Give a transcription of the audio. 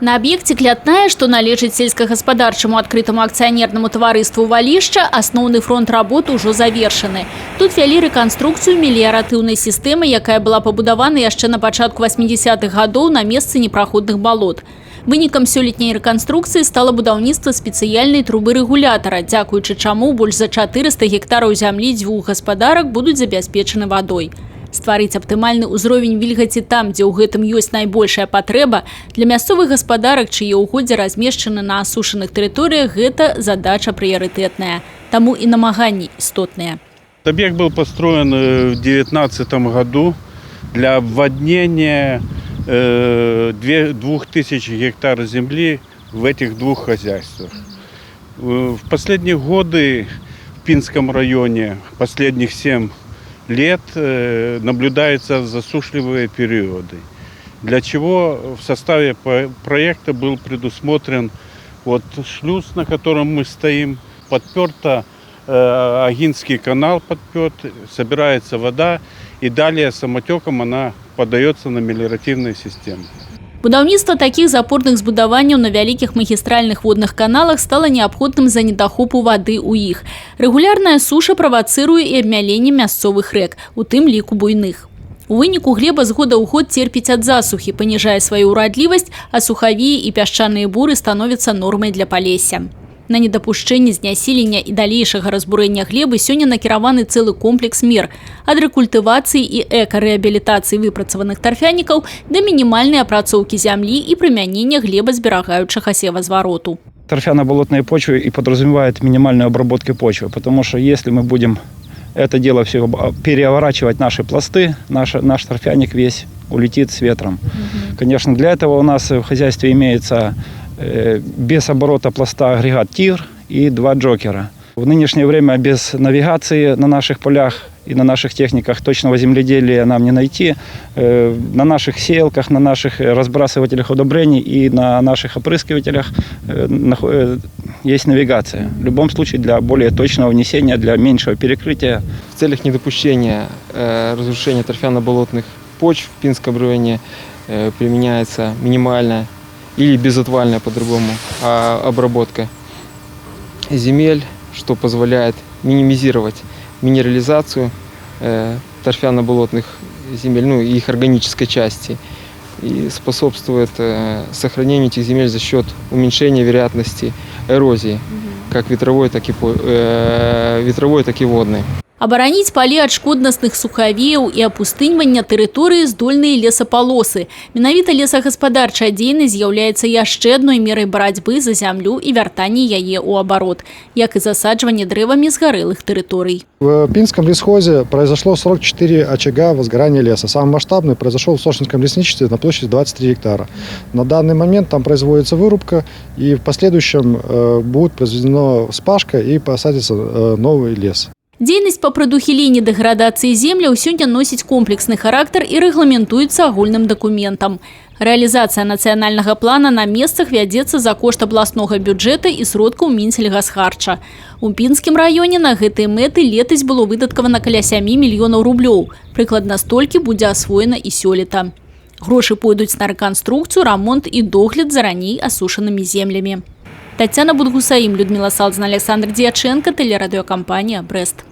На объекте Клятная, что належит сельскохаспадарчаму открытому акционерному таварыству «Валішча», основный фронт работы уже завершены. Тут вялі рэканструкцыю меліяратыўнай сістэмы, якая была пабудавана яшчэ на пачатку 80-х гадоў на месцы непраходных балот. Вынікам сёлетняй рэканструкцыі стала будаўніцтва спецыяльнай трубы рэгулятара, дзякуючы чаму больш за 400 гектараў зямлі дзвюх гаспадарак будуць забяспечаны вадой. Стварыць аптымальны ўзровень вільгаці там, дзе ў гэтым ёсць найбольшая патрэба, для мясцовых гаспадарак, чые ўгоддзі размешчаны на асушаных тэрыторыях, гэта задача прыярытэтная. Таму і намаганні істотныя. Объект был построен в 2019 году для обводнения 2000 гектаров земли в этих двух хозяйствах. В последние годы в Пинском районе, последних 7 лет, наблюдаются засушливые периоды. Для чего в составе проекта был предусмотрен шлюз, на котором мы стоим, подперто Агинский канал, подперт, собирается вода, и далее самотеком она подается на мелиоративные системы. Будаўніцтва таких запорных збудаванняў на вялікіх магістральных водных каналах стало неабходным з-за недахопу вады ў іх. Рэгулярная суша правацыруе і абмяленне мясцовых рэк, у тым ліку буйных. У выніку глеба з года ў год церпіць ад засухі, паніжае сваю ўрадлівасць, а сухавіі і пясчаныя буры становяцца нормай для палесся. На недапушчэнне знясілення і далейшага разбурэння глебы сёння накіраваны цэлы комплекс мер ад рэкультывацыі і эка-рэабілітацыі выпрацаваных тарфянікаў да мінімальнай апрацоўкі зямлі і прымянення глебазберагаючага севазвароту. Торфяно-болотные почвы и подразумевают минимальную обработку почвы, потому что если мы будем это дело все переворачивать наши пласты, наш торфяник весь улетит с ветром. Конечно, для этого у нас в хозяйстве имеется без оборота пласта агрегат «Тигр» и 2 джокера. В нынешнее время без навигации на наших полях и на наших техниках точного земледелия нам не найти. На наших сеялках, на наших разбрасывателях удобрений и на наших опрыскивателях есть навигация. В любом случае для более точного внесения, для меньшего перекрытия. В целях недопущения разрушения торфяно-болотных почв в Пинском районе применяется минимальная или безотвальная по-другому обработка земель, что позволяет минимизировать минерализацию торфяно-болотных земель, и их органической части, и способствует сохранению этих земель за счет уменьшения вероятности эрозии, как ветровой, так и водной. Абараніць палі ад шкоднасных сухавеяў і апустыньвання тэрыторыі здольныя лесапалосы. Менавіта лесагаспадарчая дзейнасць з'яўляецца яшчэ адной мерай барацьбы за зямлю і вяртанне яе ў абарот, як і засаджванне дрэвамі згарэлых тэрыторый. В Пинском лесхозе произошло 44 очага возгорания леса. Самый масштабный произошел в Сошинском лесничестве на площади 23 гектара. На данный момент там производится вырубка, и в последующем будет произведена вспашка и посадится новый лес. Дзейнасць па прадухіленні дэградацыі земляў сёння носіць комплексны характар і рэгламентуецца агульным дакументам. Рэалізацыя нацыянальнага плана на месцах вядзецца за кошт абласнога бюджэта і сродкаў Мінсельгасхарча. У Пінскім раёне на гэтыя мэты летась было выдаткавана каля 7 мільёнаў рублёў. Прыкладна столькі будзе асвоена і сёлета. Грошы пойдуць на рэканструкцыю, рамонт і догляд за раней асушанымі землямі. Тацяна Будгусаім, Людмила Салдзіна, Александр Дьяченко, телерадиокомпания «Брест».